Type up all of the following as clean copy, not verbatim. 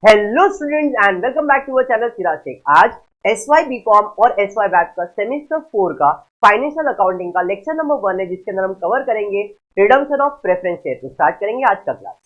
Hello students and welcome back to our channel Chirag Shaikh. आज SY BCom और SY बैक का सेमेस्टर 4 का फाइनेंशियल अकाउंटिंग का लेक्चर नंबर 1 है, जिसके अंदर हम कवर करेंगे रिडम्पशन ऑफ प्रेफरेंस शेयर। तो स्टार्ट करेंगे आज का क्लास।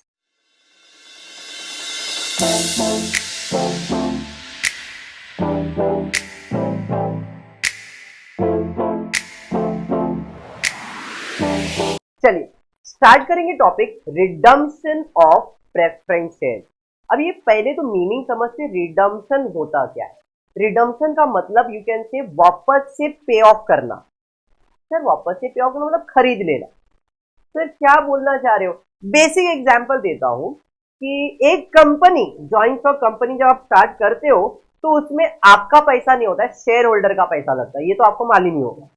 चलिए स्टार्ट करेंगे topic redemption of preference share. अब ये पहले तो मीनिंग समझते, रिडम्पशन होता क्या है। रिडम्पशन का मतलब यू कैन से वापस से पे ऑफ करना। सर वापस से पे ऑफ करना मतलब खरीद लेना। सर क्या बोलना चाह रहे हो? बेसिक एग्जांपल देता हूं कि एक कंपनी, जॉइंट स्टॉक कंपनी जब आप स्टार्ट करते हो तो उसमें आपका पैसा नहीं होता है, शेयर होल्डर का पैसा लगता है। ये तो आपको मालूम ही होगा।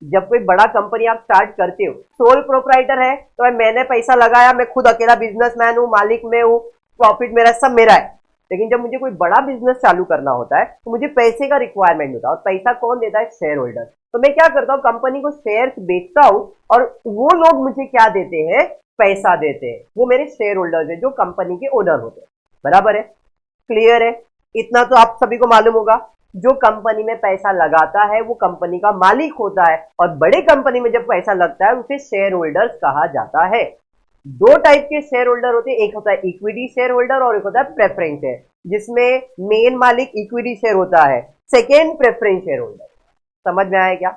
जब कोई बड़ा कंपनी आप स्टार्ट करते हो, सोल प्रोप्राइटर है तो भाई मैंने पैसा लगाया, मैं खुद अकेला बिजनेसमैन हूँ, मालिक मैं हूँ, प्रॉफिट मेरा सब मेरा है। लेकिन जब मुझे कोई बड़ा बिजनेस चालू करना होता है तो मुझे पैसे का रिक्वायरमेंट होता है, और पैसा कौन देता है? Share holder. तो मैं क्या करता हूँ, कंपनी को शेयर बेचता हूँ और वो लोग मुझे क्या देते हैं? पैसा देते हैं। वो मेरे शेयर होल्डर्स है जो कंपनी के ओनर होते हैं। बराबर है? क्लियर है? इतना तो आप सभी को मालूम होगा। जो कंपनी में पैसा लगाता है वो कंपनी का मालिक होता है, और बड़े कंपनी में जब पैसा लगता है उसे शेयर होल्डर्स कहा जाता है। दो टाइप के शेयर होल्डर होते हैं, एक होता है इक्विटी शेयर होल्डर और एक होता है प्रेफरेंस शेयर, जिसमें मेन मालिक इक्विटी शेयर होता है, सेकेंड प्रेफरेंस शेयर होल्डर। समझ में आया क्या?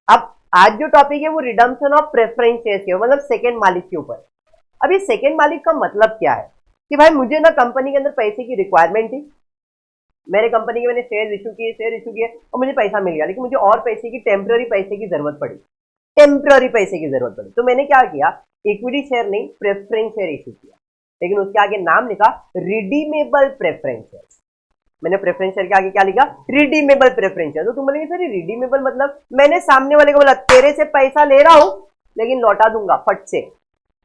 अब आज जो टॉपिक है वो रिडम्पशन ऑफ प्रेफरेंस शेयर के, मतलब सेकेंड मालिक के ऊपर। अब ये सेकेंड मालिक का मतलब क्या है कि भाई मुझे ना कंपनी के अंदर पैसे की रिक्वायरमेंट थी, मेरे कंपनी के मैंने शेयर इशू किए और मुझे पैसा मिल गया, लेकिन मुझे और पैसे की, टेम्पररी पैसे की जरूरत पड़ी, तो मैंने क्या किया? इक्विटी शेयर नहीं, प्रेफरेंस शेयर इशू किया, लेकिन उसके आगे नाम लिखा रिडीमेबल प्रेफरेंस शेयर। मैंने प्रेफरेंस शेयर के आगे क्या लिखा? Redeemable preference share. तो तुम बोलेंगे सर रिडीमेबल मतलब? मैंने सामने वाले को बोला तेरे से पैसा ले रहा हूं लेकिन लौटा दूंगा फट से।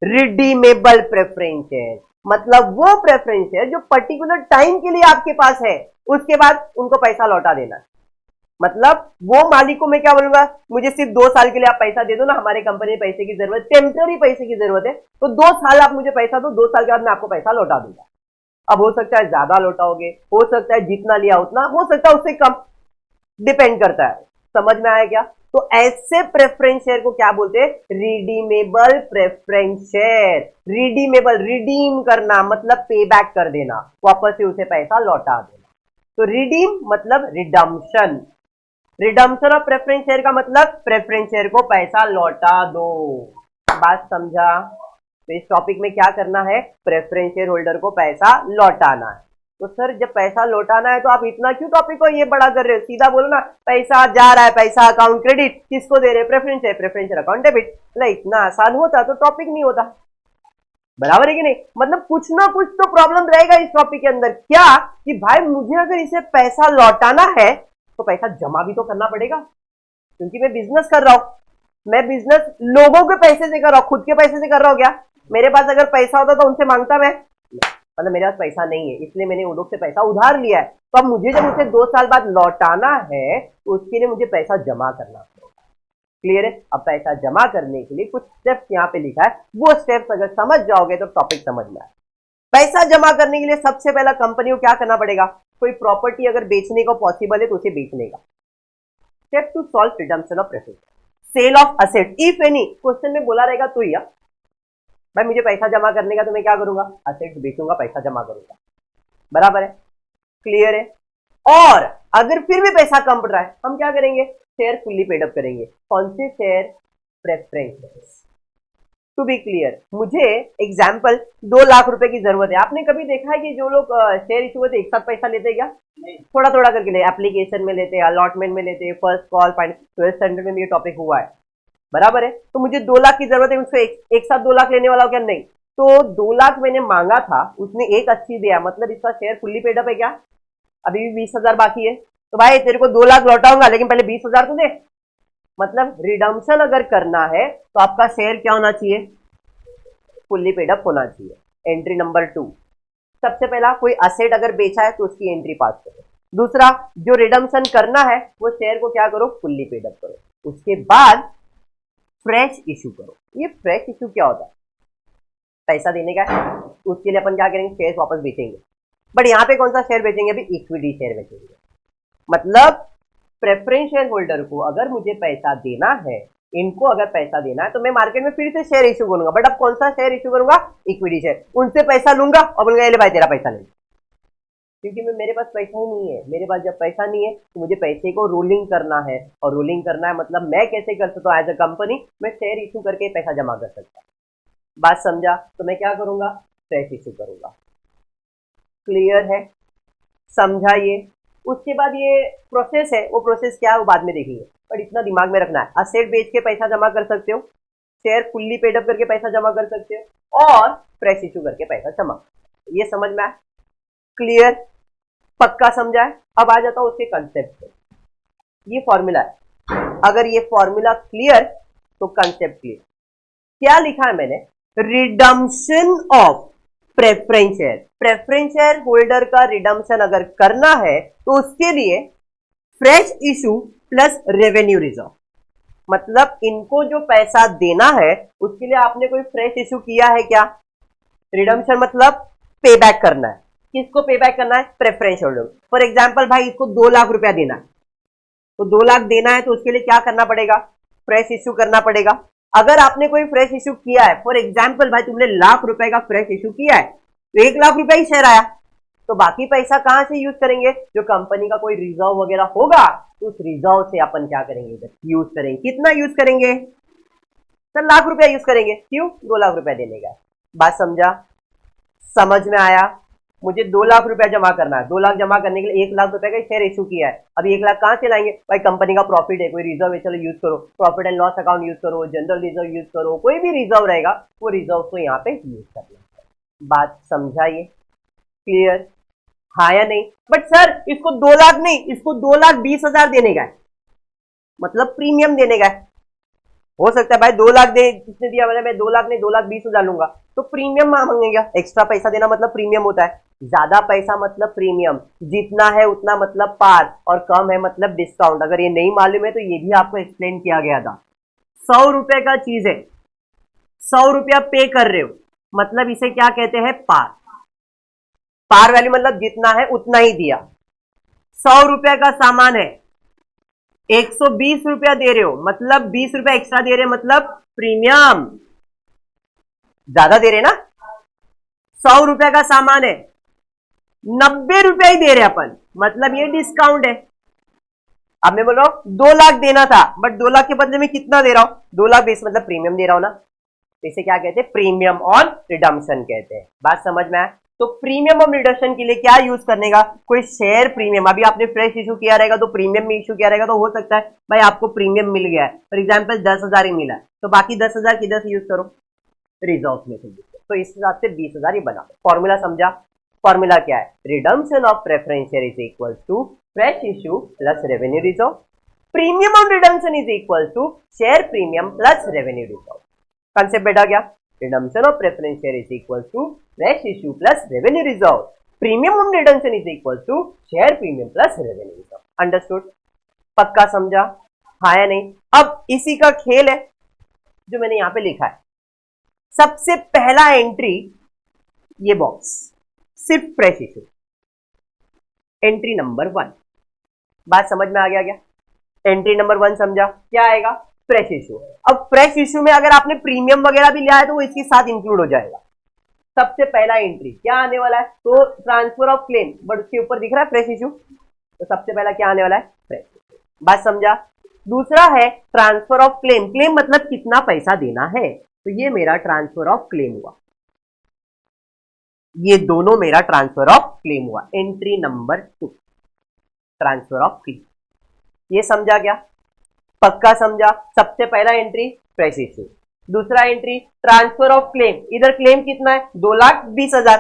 रिडीमेबल प्रेफरेंस शेयर मतलब वो प्रेफरेंस शेयर जो पर्टिकुलर टाइम के लिए आपके पास है, उसके बाद उनको पैसा लौटा देना। मतलब वो मालिक को मैं क्या बोलूंगा, मुझे सिर्फ 2 साल के लिए आप पैसा दे दो ना, हमारे कंपनी में पैसे की जरूरत, टेम्पररी पैसे की जरूरत है, तो 2 साल आप मुझे पैसा दो, 2 साल के बाद मैं आपको पैसा लौटा दूंगा। अब हो सकता है ज्यादा लौटाओगे, हो सकता है जितना लिया उतना, हो सकता है उससे कम, डिपेंड करता है। समझ में आया क्या? तो ऐसे प्रेफरेंस शेयर को क्या बोलते हैं? Redeemable preference share. Redeemable, redeem करना मतलब पे बैक कर देना, वापस से उसे पैसा लौटा देना। तो रिडीम मतलब redemption. Redemption of preference share का मतलब प्रेफरेंस शेयर को पैसा लौटा दो। बात समझा? तो इस टॉपिक में क्या करना है? प्रेफरेंस शेयर होल्डर को पैसा लौटाना है। तो सर जब पैसा लौटाना है तो आप इतना क्यों टॉपिक को ये बड़ा कर रहे हो? सीधा बोलो ना, पैसा जा रहा है, पैसा अकाउंट क्रेडिट, किसको दे रहे हैं? Preference share, preference share account debit. इतना आसान होता तो टॉपिक नहीं होता। बराबर है कि नहीं? मतलब कुछ ना कुछ तो प्रॉब्लम रहेगा इस टॉपिक के अंदर। क्या कि भाई मुझे अगर इसे पैसा लौटाना है तो पैसा जमा भी तो करना पड़ेगा, क्योंकि मैं बिजनेस कर रहा हूं। मैं बिजनेस लोगों के पैसे से कर रहा हूं, खुद के पैसे से कर रहा हूं क्या? मेरे पास अगर पैसा होता तो उनसे मांगता मैं? मतलब मेरे पास पैसा नहीं है, इसलिए मैंने उन लोग से पैसा उधार लिया है, तो अब मुझे जब उसे 2 साल बाद लौटाना है तो उसके लिए मुझे पैसा जमा करना पड़ेगा। क्लियर है? अब पैसा जमा करने के लिए कुछ स्टेप्स यहाँ पे लिखा है, वो स्टेप्स अगर समझ जाओगे तो टॉपिक समझ में आए। पैसा जमा करने के लिए सबसे पहला कंपनी को क्या करना पड़ेगा? कोई प्रॉपर्टी अगर बेचने का पॉसिबल है तो उसे बेचने का। Step to solve redemption of preference, sale of asset if any. Question में बोला रहेगा तो ही भाई मुझे पैसा जमा करने का, तो मैं क्या करूंगा? असेट्स बेचूंगा, पैसा जमा करूंगा। बराबर है? क्लियर है? और अगर फिर भी पैसा कम पड़ रहा है, हम क्या करेंगे? शेयर फुल्ली पेड अप करेंगे। कौन से share? Preference shares. To be clear, मुझे एग्जाम्पल 2 लाख रुपए की जरूरत है। आपने कभी देखा है कि जो लोग शेयर इशू होते एक साथ पैसा लेते हैं क्या? थोड़ा थोड़ा करके ले, एप्लीकेशन में लेते हैं, अलॉटमेंट में लेते हैं, फर्स्ट कॉल, ट्वेल्थ स्टैंडर्ड में भी ये टॉपिक हुआ है। बराबर है? तो मुझे 2 लाख की जरूरत है, उसको एक साथ 2 लाख लेने वाला हो क्या? नहीं। तो 2 लाख मैंने मांगा था, उसने 180 दिया, मतलब इसका शेयर फुल्ली पेड अप है क्या? अभी भी 20,000 बाकी है, तो भाई तेरे को 2 लाख लौटाऊंगा, लेकिन पहले 20,000 तो दे। मतलब रिडम्पशन अगर करना है तो आपका शेयर क्या होना चाहिए? फुल्ली पेड अप होना चाहिए। एंट्री नंबर 2, सबसे पहला कोई असेट अगर बेचा है तो उसकी एंट्री पास करो। दूसरा, जो रिडम्पशन करना है वो शेयर को क्या करो? फुल्ली पेड अप करो। उसके बाद फ्रेश इशू करो। ये फ्रेश इशू क्या होता है? पैसा देने का है, उसके लिए अपन क्या करेंगे? शेयर वापस बेचेंगे। बट यहाँ पे कौन सा शेयर बेचेंगे, अभी इक्विटी शेयर बेचेंगे। मतलब प्रेफरेंस शेयर होल्डर को अगर मुझे पैसा देना है, इनको अगर पैसा देना है, तो मैं मार्केट में फिर से शेयर इश्यू करूंगा। बट अब कौन सा शेयर इश्यू करूंगा, इक्विटी शेयर। उनसे पैसा लूंगा और बोलूंगा ले भाई तेरा पैसा नहीं, क्योंकि मेरे पास पैसा ही नहीं है। मेरे पास जब पैसा नहीं है तो मुझे पैसे को रोलिंग करना है, और रोलिंग करना है मतलब मैं कैसे कर सकता हूँ, एज अ कंपनी मैं शेयर इशू करके पैसा जमा कर सकता हूँ। बात समझा? तो मैं क्या करूंगा, फ्रेश इशू करूंगा। क्लियर है? समझा ये? उसके बाद ये प्रोसेस है, वो प्रोसेस क्या है वो बाद में देखेंगे, पर इतना दिमाग में रखना है। असेट बेच के पैसा जमा कर सकते हो, शेयर फुल्ली पेड अप करके पैसा जमा कर सकते हो, और फ्रेश इशू करके पैसा जमा। ये समझ में आया? क्लियर? पक्का समझा है? अब आ जाता हूं उसके कंसेप्ट पे। ये फॉर्मूला है, अगर ये फॉर्मूला क्लियर तो कंसेप्ट क्लियर। क्या लिखा है मैंने, redemption of preference share. Preference share holder का रिडम्पशन अगर करना है तो उसके लिए fresh issue plus revenue reserve. मतलब इनको जो पैसा देना है उसके लिए आपने कोई फ्रेश इशू किया है क्या? रिडम्पशन मतलब पे बैक करना है। किसको पे बैक करना है? Preference holder. फॉर एग्जांपल भाई इसको 2 लाख रुपया देना है, तो 2 लाख देना है तो उसके लिए क्या करना पड़ेगा, फ्रेश इशू करना पड़ेगा। अगर आपने कोई फ्रेश इशू किया है, फॉर एग्जांपल भाई तुमने लाख रुपए का फ्रेश इशू किया है, तो 1 लाख रुपया ही शेयर आया, तो बाकी पैसा कहां से यूज करेंगे, जो कंपनी का कोई रिजर्व वगैरह होगा तो उस रिजर्व से अपन क्या करेंगे, इधर यूज करेंगे। कितना यूज करेंगे सर? लाख रुपया यूज करेंगे। क्यों? 2 लाख रुपया देने का। बात समझा? समझ में आया? मुझे 2 लाख रुपया जमा करना है, 2 लाख जमा करने के लिए 1 लाख रुपए का शेयर इशू किया है। अभी 1 लाख कहां से लाएंगे भाई, कंपनी का प्रॉफिट है, कोई रिजर्व है, चलो यूज करो, profit and loss account use करो, जनरल रिजर्व यूज करो, कोई भी रिजर्व रहेगा वो रिजर्व को यहाँ पे यूज करना है। बात समझा ये? क्लियर? हाँ या नहीं? बट सर इसको 2 लाख नहीं, इसको 2,20,000 देने का है, मतलब प्रीमियम देने का है। हो सकता है भाई 2 लाख दे, किसने दिया, मतलब मैं 2 लाख नहीं 2,20,000 लूंगा, तो प्रीमियम मांगेगा। एक्स्ट्रा पैसा देना मतलब प्रीमियम होता है, ज्यादा पैसा मतलब प्रीमियम, जितना है उतना मतलब पार, और कम है मतलब डिस्काउंट। अगर ये नहीं मालूम है तो ये भी आपको एक्सप्लेन किया गया था। 100 रुपए का चीज है, 100 रुपया पे कर रहे हो, मतलब इसे क्या कहते हैं, पार। पार वैल्यू मतलब जितना है उतना ही दिया। 100 रुपए का सामान है, 120 रुपया दे रहे हो, मतलब 20 रुपया एक्स्ट्रा दे रहे, मतलब प्रीमियम, ज्यादा दे रहे ना। 100 रुपया का सामान है, 90 रुपया ही दे रहे अपन, मतलब ये डिस्काउंट है। अब मैं बोल रहा हूं 2 लाख देना था, बट 2 लाख के बदले में कितना दे रहा हूं, 2,20,000, मतलब प्रीमियम दे रहा हूं ना। तो इसे क्या कहते हैं, प्रीमियम ऑन रिडम्पशन कहते हैं। बात समझ में आया? तो प्रीमियम ऑन रिडम्पशन के लिए क्या यूज करने का, कोई शेयर प्रीमियम। अभी आपने फ्रेश इशू किया रहेगा तो प्रीमियम में इशू किया रहेगा, तो हो सकता है भाई आपको प्रीमियम मिल गया है, फॉर एग्जाम्पल 10,000 ही मिला है, तो बाकी 10,000 किधर से यूज करो, रिजर्व में से यूज करो। तो इस हिसाब से 20,000 ही बना। फॉर्मूला समझा? फॉर्मूला क्या है, redemption of preference share is equal to fresh issue plus revenue reserve. Premium on redemption is equal to share premium plus revenue reserve. Concept बैठा गया? Redemption of preference share is equal to fresh issue plus revenue reserve. Premium on redemption is equal to share premium plus revenue reserve. Understood? पक्का समझा? हाँ या नहीं? अब इसी का खेल है जो मैंने यहां पे लिखा है। सबसे पहला एंट्री ये बॉक्स, सिर्फ फ्रेश इशू, एंट्री नंबर 1। बात समझ में आ गया क्या? एंट्री नंबर 1 समझा? क्या आएगा, फ्रेश इशू। अब फ्रेश इशू में अगर आपने प्रीमियम वगैरह भी लिया है तो वो इसके साथ इंक्लूड हो जाएगा। सबसे पहला एंट्री क्या आने वाला है, तो ट्रांसफर ऑफ क्लेम, बट उसके ऊपर दिख रहा है फ्रेश इशू, तो सबसे पहला क्या आने वाला है, फ्रेश इशू। बात समझा? दूसरा है ट्रांसफर ऑफ क्लेम। क्लेम मतलब कितना पैसा देना है, तो ये मेरा ट्रांसफर ऑफ क्लेम हुआ, ये दोनों मेरा ट्रांसफर ऑफ क्लेम हुआ। Entry number 2 transfer of claim. ये समझा क्या? पक्का समझा? सबसे पहला एंट्री फ्रेश इशू, दूसरा एंट्री ट्रांसफर ऑफ क्लेम। इधर क्लेम कितना है, 2,20,000,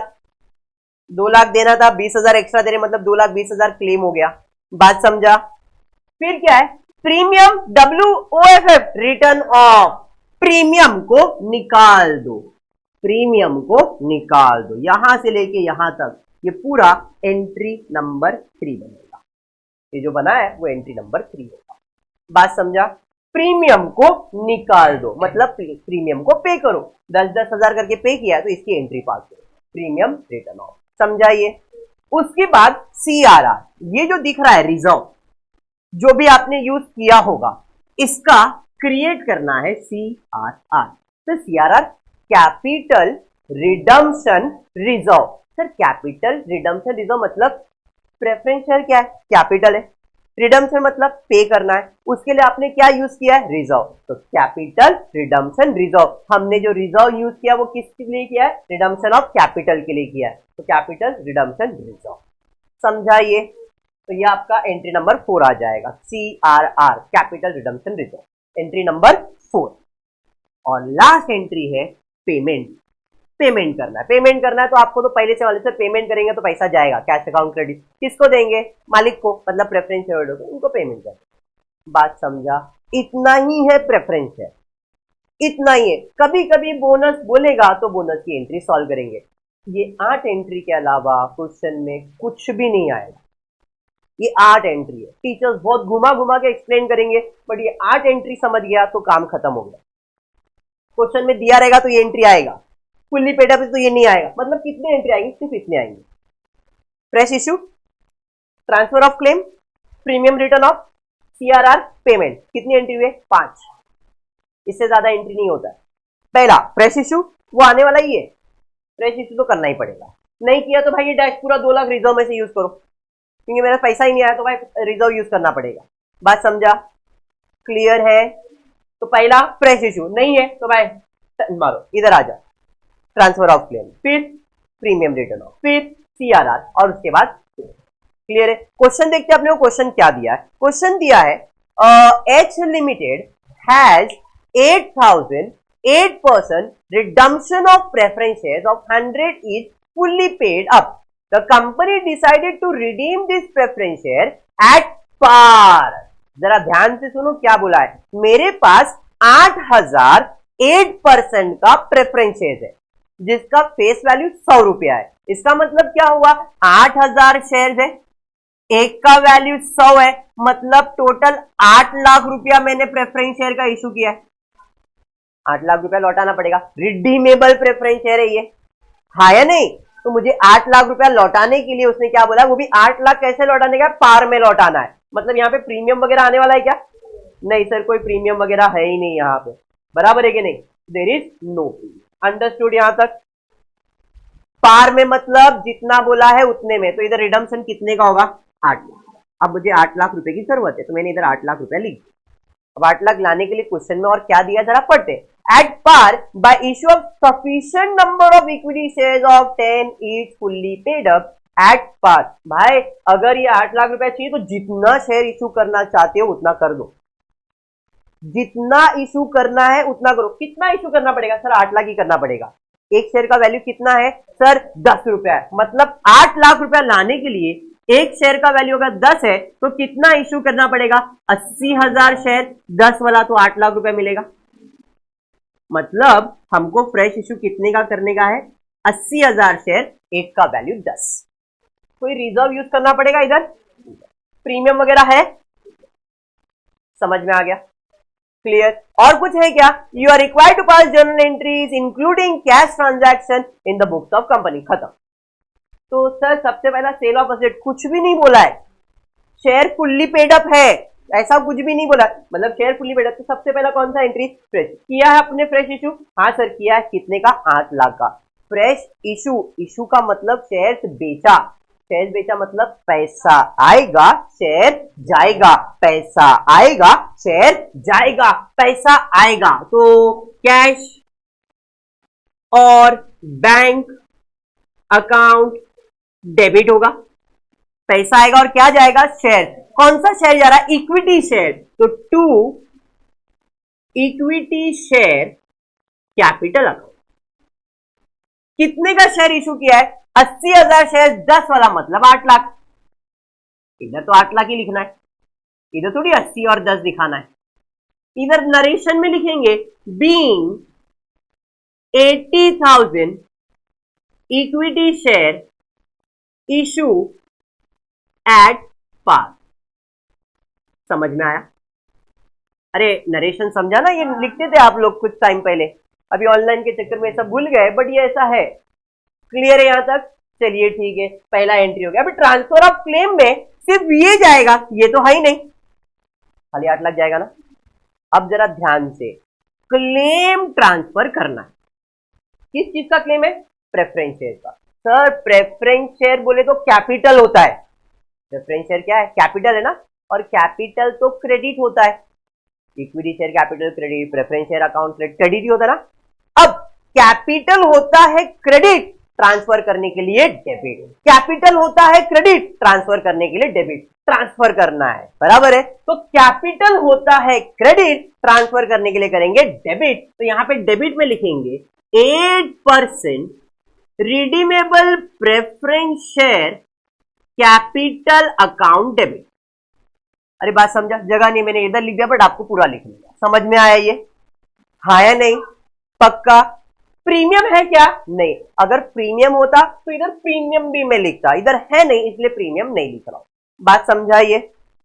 2 लाख देना था, 20,000 एक्स्ट्रा दे रहे, मतलब 2,20,000 क्लेम हो गया। बात समझा? फिर क्या है, premium, WOFF, return of. Premium को निकाल दो, प्रीमियम को निकाल दो, यहां से लेके यहां तक ये पूरा एंट्री नंबर 3 बनेगा। ये जो बना है वो एंट्री नंबर 3 होगा। बात समझा? प्रीमियम को निकाल दो मतलब प्रीमियम को पे करो, 10,000 करके पे किया तो इसकी एंट्री पास करो, प्रीमियम रिटर्न ऑफ। समझा ये? उसके बाद CRR, ये जो दिख रहा है रिजर्व, जो भी आपने यूज किया होगा, इसका क्रिएट करना है CRR। तो CRR capital redemption reserve. Sir capital redemption reserve मतलब प्रेफरेंस शेयर क्या है? कैपिटल है। रिडम्पशन मतलब पे करना है, उसके लिए आपने क्या यूज किया है? रिजर्व। तो कैपिटल रिडम्पशन रिजर्व, हमने जो रिजर्व यूज किया वो किसके लिए किया है? रिडम्पशन ऑफ कैपिटल के लिए किया है। तो कैपिटल रिडम्पशन रिजर्व, समझाइए। तो ये आपका एंट्री नंबर 4 आ जाएगा, CRR capital redemption reserve, entry number 4। और लास्ट एंट्री है पेमेंट। पेमेंट करना है, पेमेंट करना है तो आपको तो पहले से वाले से पेमेंट करेंगे तो पैसा जाएगा, कैश अकाउंट क्रेडिट। किसको देंगे? मालिक को, मतलब प्रेफरेंस शेयर होल्डर को, उनको पेमेंट करेंगे। बात समझा? इतना ही है प्रेफरेंस शेयर, इतना ही है। कभी कभी बोनस बोलेगा तो बोनस की एंट्री सॉल्व करेंगे। ये 8 एंट्री के अलावा क्वेश्चन में कुछ भी नहीं आएगा। ये 8 एंट्री है। टीचर्स बहुत घुमा घुमा के एक्सप्लेन करेंगे, बट ये 8 एंट्री समझ गया तो काम खत्म हो गया। क्वेश्चन में दिया रहेगा तो ये एंट्री आएगा, फुल्ली पेड अप तो ये नहीं आएगा। मतलब कितने एंट्री आएंगे? सिर्फ इतने आएंगे। Fresh issue, transfer of claim, premium return of, CRR, payment. कितनी एंट्री हुए? 5। इससे ज्यादा एंट्री नहीं होता है। पहला फ्रेश इशू, वो आने वाला ही है, फ्रेश इशू तो करना ही पड़ेगा। नहीं किया तो भाई ये डैश पूरा 2 लाख रिजर्व में से यूज करो, क्योंकि मेरा पैसा ही नहीं आया तो भाई रिजर्व यूज करना पड़ेगा। बात समझा? क्लियर है? तो पहला फ्रेश इशू, नहीं है तो भाई मारो, इधर आ जा, ट्रांसफर ऑफ क्लेम, फिर प्रीमियम रिटर्न ऑफ, फिर CRR, और उसके बाद क्लियर है। क्वेश्चन देखते हैं अपने को क्वेश्चन क्या दिया है। क्वेश्चन दिया है H limited has 8,008% redemption of preference shares of 100 each fully paid up. The company decided to redeem this preference share at par. जरा ध्यान से सुनो क्या बोला है। मेरे पास 8,008% का प्रेफरेंस शेयर है जिसका फेस वैल्यू 100 रुपया है। इसका मतलब क्या हुआ? 8,000 शेयर है, एक का वैल्यू 100 है, मतलब टोटल 8 लाख रुपया मैंने प्रेफरेंस शेयर का इशू किया है। 8 लाख रुपया लौटाना पड़ेगा, रिडीमेबल प्रेफरेंस शेयर है ये, हाँ या नहीं? तो मुझे 8 लाख रुपया लौटाने के लिए उसने क्या बोला? वो भी 8 लाख कैसे लौटाने का? पार में लौटाना है। मतलब यहाँ पे प्रीमियम वगैरह आने वाला है क्या? नहीं सर, कोई प्रीमियम वगैरह है ही नहीं यहाँ पे, बराबर है कि नहीं? There is no premium. Understood यहां तक? पार में मतलब जितना बोला है उतने में, तो इधर रिडम्पशन कितने का होगा? 8 लाख। अब मुझे 8 लाख रुपए की जरूरत है तो मैंने इधर 8 लाख रुपया लिख दिया। अब 8 लाख लाने के लिए क्वेश्चन में और क्या दिया जरा पढ़ते। At par by issue of sufficient number of equity shares of 10 each fully paid up at par. भाई अगर ये 8 लाख रुपया चाहिए तो जितना शेयर इशू करना चाहते हो उतना कर दो, जितना इशू करना है उतना करो। कितना इशू करना पड़ेगा? सर 8 लाख ही करना पड़ेगा। एक शेयर का वैल्यू कितना है? सर 10 रुपया है। मतलब 8 लाख रुपया लाने के लिए एक शेयर का वैल्यू अगर 10 है तो कितना इशू करना पड़ेगा? 80,000 शेयर, 10 वाला तो 8 लाख रुपया मिलेगा। मतलब हमको फ्रेश इशू कितने का करने का है? 80,000 शेयर, एक का वैल्यू 10। कोई रिजर्व यूज करना पड़ेगा इधर? प्रीमियम वगैरह है? समझ में आ गया? क्लियर? और कुछ है क्या? You are required to pass journal entries including cash transaction in the books of company. खत्म। तो सर सबसे पहला सेल ऑफ असेट, कुछ भी नहीं बोला है। शेयर फुल्ली पेड अप है, ऐसा कुछ भी नहीं बोला। मतलब शेयर फुल्ली पेड अप, तो सबसे पहला कौन सा एंट्री? फ्रेश। किया है अपने फ्रेश इशू? हाँ सर किया है। कितने का? 8 लाख का। फ्रेश इशू, इशू का मतलब शेयर बेचा, शेयर बेचा मतलब पैसा आएगा शेयर जाएगा, पैसा आएगा शेयर जाएगा, पैसा आएगा। तो कैश और बैंक अकाउंट डेबिट होगा, पैसा आएगा और क्या जाएगा? शेयर। कौन सा शेयर जा रहा है? Equity share. तो to equity share capital account. कितने का शेयर इशू किया है? 80,000 शेयर, 10 वाला मतलब 8 लाख। इधर तो 8 लाख ही लिखना है, इधर थोड़ी 80 और 10 दिखाना है। इधर नरेशन में लिखेंगे being 80,000 equity share issue at par. समझ में आया? अरे नरेशन समझा ना? ये लिखते थे आप लोग कुछ टाइम पहले, अभी ऑनलाइन के चक्कर में सब भूल गए, बट ये ऐसा है। क्लियर है यहां तक? चलिए ठीक है, पहला एंट्री हो गया। अभी ट्रांसफर ऑफ क्लेम में सिर्फ ये जाएगा, ये तो है ही नहीं, खाली 8 लाख जाएगा ना। अब जरा ध्यान से, क्लेम ट्रांसफर करना है। किस चीज का क्लेम है? प्रेफरेंस शेयर का। सर प्रेफरेंस शेयर बोले तो कैपिटल होता है, प्रेफरेंस शेयर क्या है? कैपिटल है ना, और कैपिटल तो क्रेडिट होता है। Equity share capital credit, preference share account credit ही होता है ना। अब कैपिटल होता है क्रेडिट, ट्रांसफर करने के लिए डेबिट, कैपिटल होता है क्रेडिट, ट्रांसफर करने के लिए डेबिट, ट्रांसफर करना है, बराबर है। तो कैपिटल होता है क्रेडिट, ट्रांसफर करने के लिए करेंगे डेबिट। तो यहां पे डेबिट में लिखेंगे 8% redeemable preference share capital account debit. अरे बात समझा? जगह नहीं, मैंने इधर लिख दिया बट आपको पूरा लिख लिया। समझ में आया ये? हाँ या नहीं? पक्का? प्रीमियम है क्या? नहीं। अगर प्रीमियम होता तो इधर प्रीमियम भी मैं लिखता, इधर है नहीं इसलिए प्रीमियम नहीं लिख रहा हूं। बात समझा? ये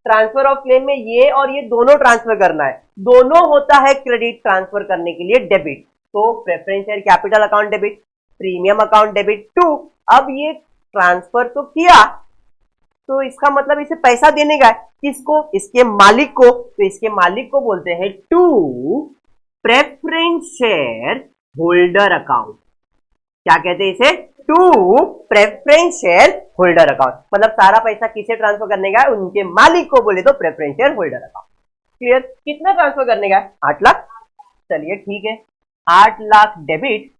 ट्रांसफर ऑफ क्लेम में ये और ये दोनों ट्रांसफर करना है, दोनों होता है क्रेडिट, ट्रांसफर करने के लिए डेबिट। तो preference share capital account debit, premium account debit to. अब ये ट्रांसफर तो किया, तो इसका मतलब इसे पैसा देने का है। किसको? इसके मालिक को। तो इसके मालिक को बोलते हैं to preference share holder account. क्या कहते हैं इसे? To preference share holder account. मतलब सारा पैसा किसे ट्रांसफर करने का है? उनके मालिक को बोले तो preference share holder account. Clear? कितना ट्रांसफर करने का है? 8 लाख। चलिए ठीक है, 8 lakh debit,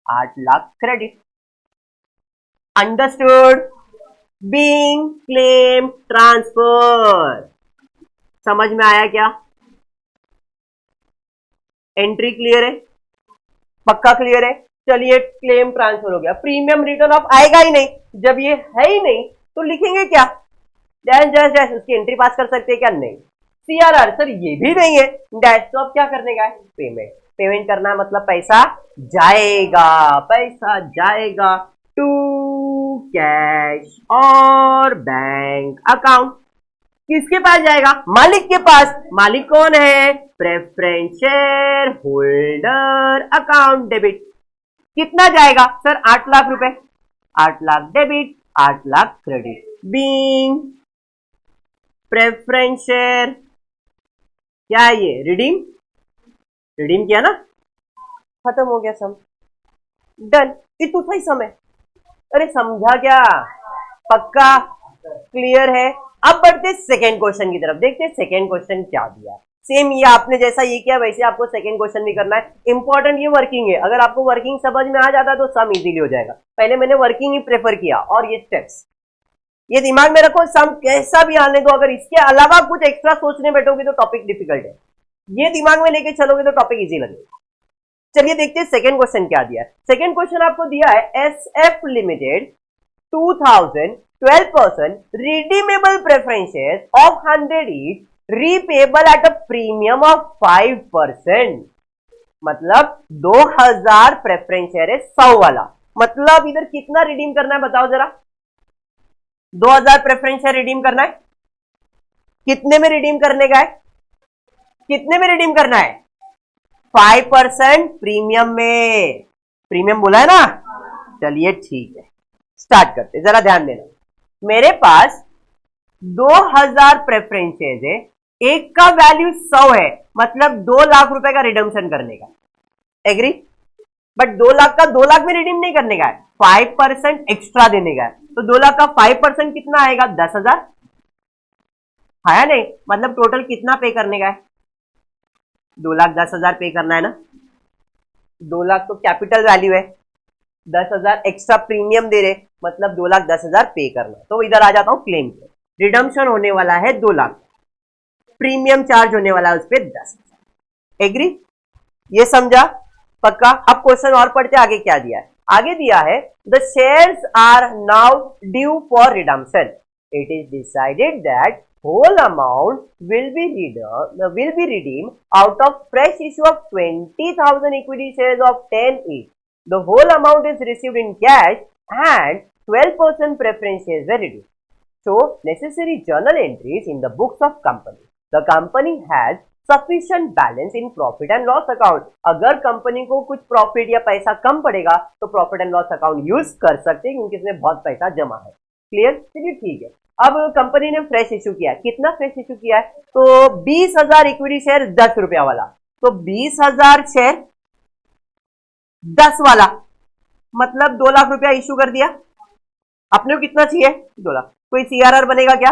8 lakh credit. Understood? Being claim transfer. समझ में आया क्या? एंट्री क्लियर है? पक्का क्लियर है? चलिए क्लेम ट्रांसफर हो गया। प्रीमियम रिटर्न ऑफ आएगा ही नहीं, जब ये है ही नहीं तो लिखेंगे क्या? Dash dash dash. उसकी एंट्री पास कर सकते हैं क्या? नहीं। सीआरआर, सर ये भी नहीं है, डैश। तो अब क्या करने का है? पेमेंट। पेमेंट करना है मतलब पैसा जाएगा, पैसा जाएगा टू कैश और बैंक अकाउंट। किसके पास जाएगा? मालिक के पास। मालिक कौन है? Preference share holder account debit. कितना जाएगा? सर 8 लाख रुपए। 8 lakh debit, 8 lakh credit. Being preference share, क्या है ये? रिडीम। रिडीम किया ना, खत्म हो गया सम, डन। इतना ही समय। अरे समझा क्या? पक्का क्लियर है? अब बढ़ते सेकेंड क्वेश्चन की तरफ, देखते हैं सेकेंड क्वेश्चन क्या दिया। सेम ये आपने जैसा ये किया वैसे आपको सेकेंड क्वेश्चन भी करना है। इंपॉर्टेंट ये वर्किंग है, अगर आपको वर्किंग समझ में आ जाता है तो सम इजीली हो जाएगा। पहले मैंने वर्किंग ही प्रेफर किया, और ये स्टेप्स ये दिमाग में रखो, सम कैसा भी आने दो, अगर इसके अलावा कुछ एक्स्ट्रा सोचने बैठोगे तो टॉपिक डिफिकल्ट है। ये दिमाग में लेके चलोगे तो टॉपिक इजी लगेगा। चलिए देखते हैं सेकेंड क्वेश्चन क्या दिया है। सेकेंड क्वेश्चन आपको दिया है SF limited 2000 12% redeemable preference shares of 100 each repayable at a premium of 5%। मतलब 2000 प्रेफरेंस शेयर है 100 वाला, मतलब इधर कितना रिडीम करना है बताओ जरा? 2000 प्रेफरेंस शेयर रिडीम करना है। कितने में रिडीम करने का है? कितने में रिडीम करना है? 5% प्रीमियम में। प्रीमियम बोला है ना? चलिए ठीक है, स्टार्ट करते। जरा ध्यान देना, मेरे पास 2000 प्रेफरेंस शेयर्स है, एक का वैल्यू 100 है, मतलब 2 लाख रुपए का रिडम्पशन करने का। एग्री? बट 2 लाख का 2 लाख में रिडीम नहीं करने का है, 5% एक्स्ट्रा देने का है। तो 2 लाख का 5% कितना आएगा? 10,000। है नहीं? मतलब टोटल कितना पे करने का है? 2,10,000 पे करना है ना। 2 लाख तो कैपिटल वैल्यू है, 10,000 एक्स्ट्रा प्रीमियम दे रहे, मतलब 2,10,000 पे करना। तो इधर आ जाता हूं क्लेम पे। रिडम्पशन होने वाला है 2 लाख, प्रीमियम चार्ज होने वाला है उस पर 10,000। एग्री? ये समझा? पक्का? अब क्वेश्चन और पढ़ते, आगे क्या दिया है? आगे दिया है the shares are now due for redemption. It is decided that whole amount will be redeemed out of fresh issue of 20,000 equity shares of 10 each. The whole amount is received in cash and 12% preference shares were redeemed. So necessary journal entries in the books of company. The company has sufficient balance in profit and loss account. अगर company को कुछ profit या पैसा कम पड़ेगा तो profit and loss account use कर सकते हैं क्योंकि इसमें बहुत पैसा जमा है। क्लियर? चलिए ठीक है। अब कंपनी ने फ्रेश इशू किया है। कितना फ्रेश इशू किया है? तो 20,000 इक्विटी शेयर 10 रुपया वाला। तो 20,000 शेयर 10 वाला मतलब 2 लाख रुपया इशू कर दिया। अपने को कितना चाहिए? 2 लाख। कोई सीआरआर बनेगा क्या?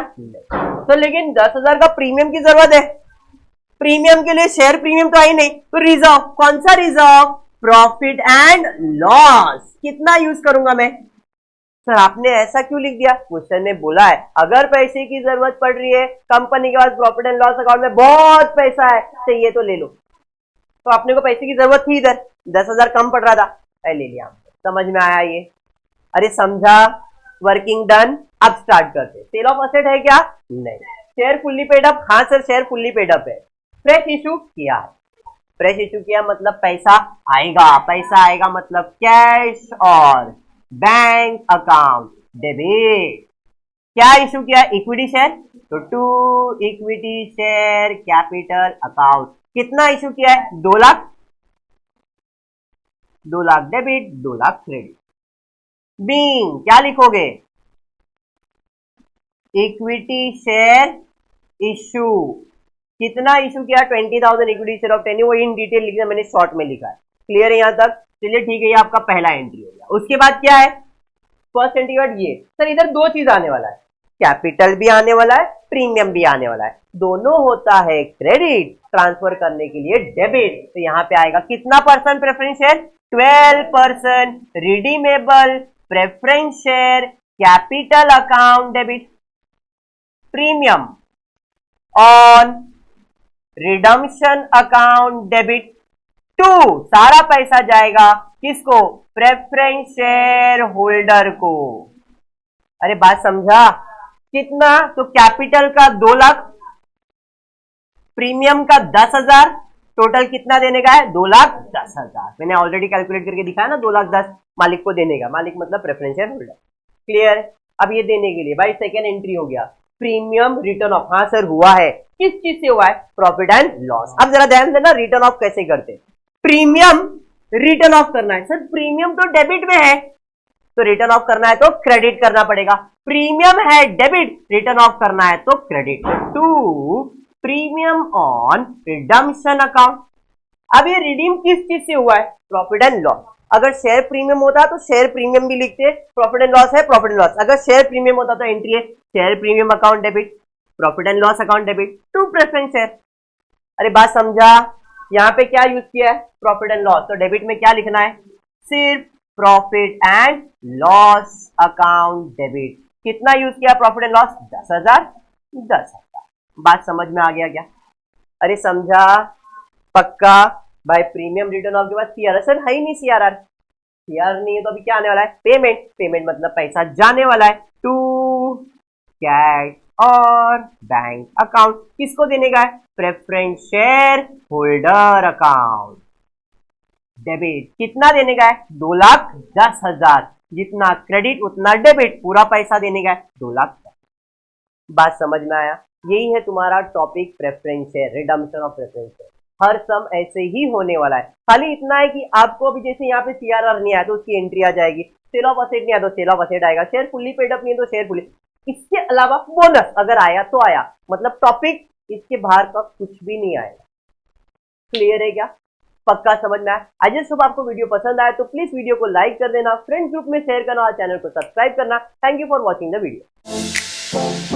तो लेकिन 10,000 का प्रीमियम की जरूरत है। प्रीमियम के लिए शेयर प्रीमियम तो आई नहीं, तो रिजर्व। कौन सा रिजर्व? Profit and loss. कितना यूज करूंगा मैं? सर आपने ऐसा क्यों लिख दिया? क्वेश्चन में बोला है अगर पैसे की जरूरत पड़ रही है, कंपनी के पास प्रॉफिट एंड लॉस अकाउंट में बहुत पैसा है, चाहिए तो ले लो। तो अपने को पैसे की जरूरत थी, इधर 10,000 कम पड़ रहा था, ले लिया। समझ में आया ये? अरे समझा? Working done. अब स्टार्ट करते। सेल ऑफ असेट है क्या? नहीं। Share fully paid up? हाँ sir share fully paid up है। फ्रेश इशू किया है। फ्रेश इशू किया मतलब पैसा आएगा। पैसा आएगा मतलब कैश और बैंक अकाउंट डेबिट। क्या इशू किया? इक्विटी शेयर, तो 2 इक्विटी शेयर कैपिटल अकाउंट। कितना इशू किया है? 2 lakh. 2 lakh debit, 2 lakh credit. Being क्या लिखोगे? Equity share issue. कितना इशू किया? 20,000 इक्विटी शेयर ऑफ 10। वो इन डिटेल लिखना मैंने शॉर्ट में लिखा है। क्लियर है यहां तक? चलिए ठीक है, ये आपका पहला एंट्री हो गया। उसके बाद क्या है? फर्स्ट एंट्री बाद ये। सर इधर 2 चीज आने वाला है, कैपिटल भी आने वाला है, प्रीमियम भी आने वाला है। दोनों होता है क्रेडिट, ट्रांसफर करने के लिए डेबिट। तो यहां पे आएगा कितना percent preference share? 12% redeemable preference share capital account debit. Premium on redemption account debit 2। सारा पैसा जाएगा किसको? प्रेफरेंस शेयर होल्डर को। अरे बात समझा? कितना? तो कैपिटल का 2 लाख, प्रीमियम का 10,000, टोटल कितना देने का है? 2,10,000। मैंने ऑलरेडी कैलकुलेट करके दिखाया ना, 2,10,000 मालिक को देने का। मालिक मतलब प्रेफरेंस शेयर होल्डर। क्लियर? अब ये देने के लिए भाई सेकेंड एंट्री हो गया, प्रीमियम रिटर्न ऑफ। हाँ सर हुआ है। किस चीज से हुआ है? Profit and loss. अब जरा ध्यान देना रिटर्न ऑफ कैसे करते। प्रीमियम रिटर्न ऑफ करना है। सर प्रीमियम तो डेबिट में है, तो रिटर्न ऑफ करना है तो क्रेडिट करना पड़ेगा। प्रीमियम है डेबिट, रिटर्न ऑफ करना है तो credit. 2 premium on redemption account. अब ये रिडीम किस चीज से हुआ है? Profit and loss. अगर शेयर प्रीमियम होता तो शेयर प्रीमियम भी लिखते, प्रॉफिट एंड लॉस है प्रॉफिट एंड लॉस। अगर शेयर प्रीमियम होता तो एंट्री है share premium account debit, profit and loss account debit, 2 preference share. अरे बात समझा? यहां पे क्या यूज किया है? Profit and loss. तो डेबिट में क्या लिखना है? सिर्फ profit and loss account debit. कितना यूज किया प्रॉफिट एंड लॉस? 10,000। 10,000। बात समझ में आ गया क्या? अरे समझा? पक्का? भाई प्रीमियम रिटर्न ऑफ के बाद सीआरआर। सर है ही नहीं सीआरआर। सीआरआर नहीं है तो अभी क्या आने वाला है? पेमेंट। पेमेंट मतलब पैसा जाने वाला है टू कैश और बैंक अकाउंट। किसको देने का है? Preference share holder account debit. कितना देने का है? 2,10,000। जितना क्रेडिट उतना डेबिट, पूरा पैसा देने का है 2 लाख। बात समझ में आया? यही है तुम्हारा topic preference share, redemption of preference share. हर सम ऐसे ही होने वाला है। खाली इतना है कि आपको अभी जैसे यहाँ पे सीआरआर नहीं आया तो उसकी एंट्री आ जाएगी, सेल ऑफ असेट नहीं आया तो सेल ऑफ असेट आएगा, शेयर फुल्ली पेड अप नहीं है तो शेयर फुल्ली। इसके अलावा बोनस अगर आया तो आया, मतलब टॉपिक इसके बाहर का कुछ भी नहीं आएगा। क्लियर है क्या? पक्का समझ में आया? आई जस्ट होप आपको वीडियो पसंद आया तो प्लीज वीडियो को लाइक कर देना, फ्रेंड्स ग्रुप में शेयर करना और चैनल को सब्सक्राइब करना। Thank you for watching the video.